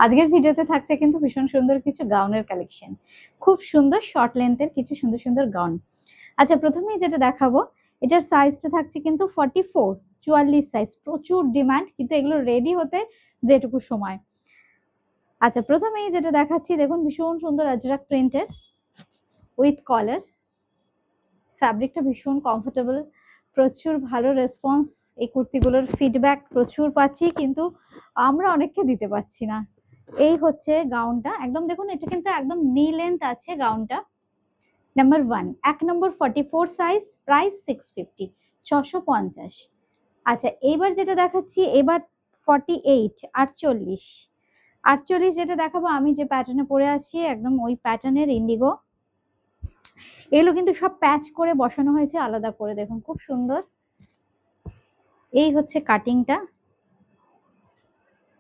আজকের ভিডিওতে থাকছে কিন্তু ভীষণ সুন্দর কিছু গাউনের কালেকশন, খুব সুন্দর শর্ট লেন্থের কিছু সুন্দর সুন্দর গাউন। আচ্ছা, প্রথমেই যেটা দেখাবো, এটার সাইজটা থাকছে কিন্তু 44 সাইজ, প্রচুর ডিমান্ড, কিন্তু এগুলো রেডি হতে যেটুকু সময়। আচ্ছা, প্রথমেই যেটা দেখাচ্ছি দেখুন, ভীষণ সুন্দর আজরাক প্রিন্টের উইথ কলার, ফ্যাব্রিকটা ভীষণ কমফোর্টেবল, প্রচুর ভালো রেসপন্স। এই কুর্তিগুলোর ফিডব্যাক প্রচুর পাচ্ছি, কিন্তু আমরা অনেককে দিতে পারছি না। এই হচ্ছে গাউনটা, একদম দেখুন, এটা কিন্তু একদম নি লেন্থ আছে গাউনটা। নাম্বার 1, 1 নম্বর 44 সাইজ, প্রাইস 650, 650। আচ্ছা, এইবার যেটা দেখাচ্ছি, এবার 48, 48 যেটা দেখাবো, আমি যে প্যাটার্নে পরে আছি একদম ওই প্যাটার্নের ইন্ডিগো। এগুলো কিন্তু সব প্যাচ করে বসানো হয়েছে আলাদা করে, দেখুন খুব সুন্দর। এই হচ্ছে কাটিংটা,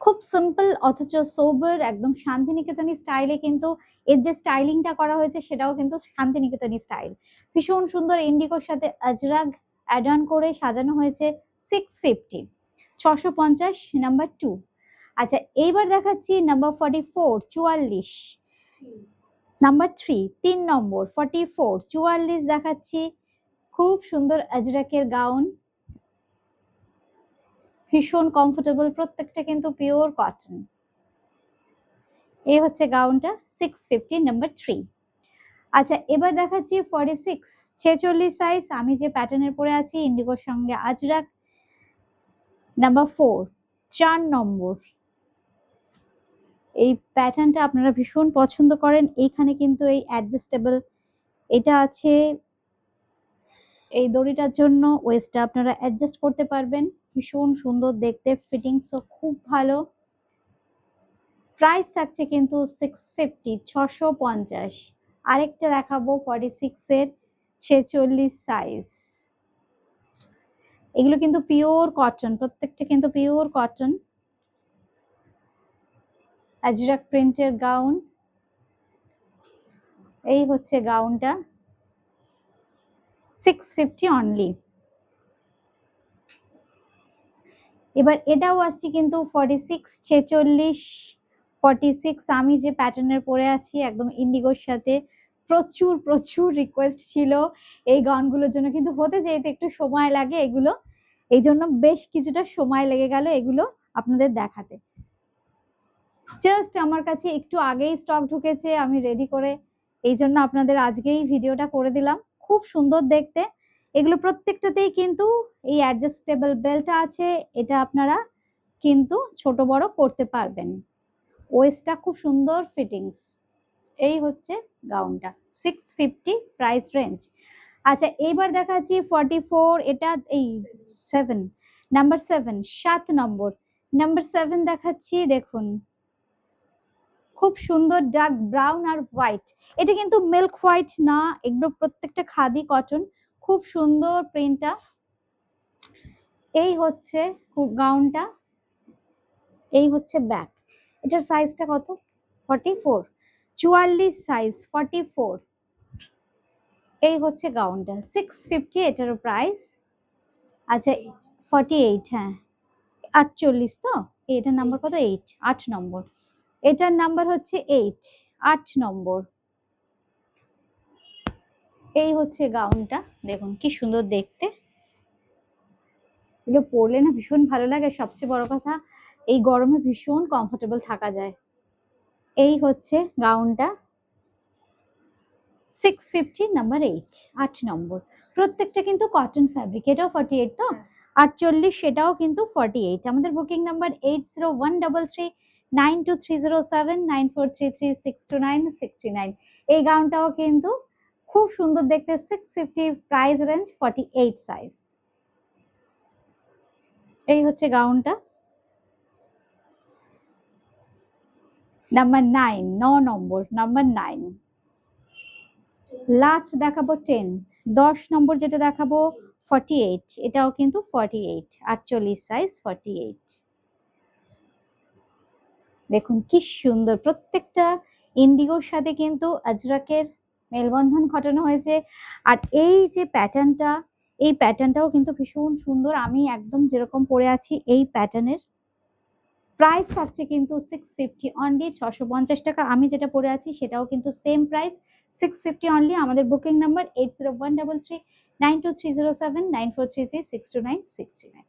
খুব সিম্পল অথচ সোবার, একদম শান্তিনিকেতনী স্টাইলে, কিন্তু এর যে স্টাইলিংটা করা হয়েছে সেটাও কিন্তু শান্তিনিকেতনী স্টাইল। ভীষণ সুন্দর ইন্ডিগোর সাথে আজরাগ অ্যাড অন করে সাজানো হয়েছে। 650, 650, নাম্বার 2। আচ্ছা, এইবার দেখাচ্ছি নাম্বার 44, 44, নাম্বার 3, 3 নম্বর 44, 44 দেখাচ্ছি। খুব সুন্দর আজরাকের গাউন, ভীষণ কমফোর্টেবল, প্রত্যেকটা কিন্তু পিওর কটন। এই হচ্ছে গাউনটা, 650, নাম্বার 3। আচ্ছা, এবার দেখাচ্ছি 46, 46 সাইজ, আমি যে প্যাটার্নের পরে আছি ইন্ডিগোর সঙ্গে আজরাক, নাম্বার 4, 4 নম্বর। এই প্যাটার্নটা আপনারা ভীষণ পছন্দ করেন। এইখানে কিন্তু এই অ্যাডজাস্টেবল এটা আছে, এই দড়িটার জন্য ওয়েস্টটা আপনারা অ্যাডজাস্ট করতে পারবেন। ভীষণ সুন্দর দেখতে, ফিটিংসও খুব ভালো। প্রাইস থাকছে কিন্তু 650, 650। আরেকটা দেখাবো 46 এর 46 সাইজ। এগুলো কিন্তু পিওর কটন, প্রত্যেকটা কিন্তু পিওর কটন, আজরাক প্রিন্টের গাউন। এই হচ্ছে গাউনটা, 650 অনলি। এবার এটাও আসছে কিন্তু 46, 46, 46। আমি যে প্যাটার্নের পরে আছি একদম ইন্ডিগোর সাথে, প্রচুর প্রচুর রিকোয়েস্ট ছিল এই গাউনগুলোর জন্য, কিন্তু হতে যেতে একটু সময় লাগে এগুলো, এই জন্য বেশ কিছুটা সময় লেগে গেল এগুলো আপনাদের দেখাতে। জাস্ট আমার কাছে একটু আগেই স্টক ঢুকেছে, আমি রেডি করে এই জন্য আপনাদের আজকেই ভিডিওটা করে দিলাম। খুব সুন্দর দেখতে, এগুলো প্রত্যেকটাতেই কিন্তু এই অ্যাডজাস্টেবল বেল্ট আছে, এটা আপনারা কিন্তু ছোট বড় করতে পারবেন। ওয়েস্টটা খুব সুন্দর ফিটিংস। এই হচ্ছে গাউনটা, 650 প্রাইস রেঞ্জ। আচ্ছা, এইবার দেখাচ্ছি 44, এটা এই 7, নাম্বার 7, 7 নম্বর, নাম্বার 7 দেখাচ্ছি। দেখুন খুব সুন্দর ডার্ক ব্রাউন আর হোয়াইট, এটা কিন্তু মিল্ক হোয়াইট না, এগুলো প্রত্যেকটা খাদি কটন, খুব সুন্দর প্রিন্টটা। এই হচ্ছে গাউনটা, এই হচ্ছে ব্যাক। এটার সাইজটা কত? 44, 44 সাইজ, 44। এই হচ্ছে গাউনটা, 650 এটারও প্রাইস। আচ্ছা, 48, হ্যাঁ 48 তো, এটার নাম্বার কত? 8, 8 নম্বর। এটার নাম্বার হচ্ছে 8, 8 নম্বর। এই হচ্ছে গাউনটা, দেখুন কি সুন্দর দেখতে, এগুলো পরলে না ভীষণ ভালো লাগে। সবচেয়ে বড় কথা, এই গরমে ভীষণ কমফোর্টেবল থাকা যায়। এই হচ্ছে গাউনটা, 650, নাম্বার 8, 8 নম্বর। প্রত্যেকটা কিন্তু কটন ফ্যাব্রিক। এটাও 48 তো, 48, সেটাও কিন্তু 48। আমাদের বুকিং নাম্বার 8013392307, 9433629629। এই গাউনটাও কিন্তু খুব সুন্দর দেখতে, 650 প্রাইস রেঞ্জ, 48 সাইজ। এই হচ্ছে গাউনটা, নাম্বার 9, 9 নম্বর, নাম্বার 9। লাস্ট দেখাবো 10, 10 নম্বর যেটা দেখাবো 48, এটাও কিন্তু 48, 48 সাইজ, 48। দেখুন কি সুন্দর, প্রত্যেকটা ইন্ডিগোর সাথে কিন্তু আজরাকের মেলবন্ধন ঘটানো হয়েছে। আর এই যে প্যাটার্নটা, এই প্যাটার্নটাও কিন্তু ভীষণ সুন্দর। আমি একদম যেরকম পরে আছি এই প্যাটার্নের, প্রাইস থাকছে কিন্তু 650 অনলি, 650 টাকা। আমি যেটা পরে আছি সেটাও কিন্তু সেম প্রাইস, 650 অনলি। আমাদের বুকিং নাম্বার 8013392307 9433 629 639।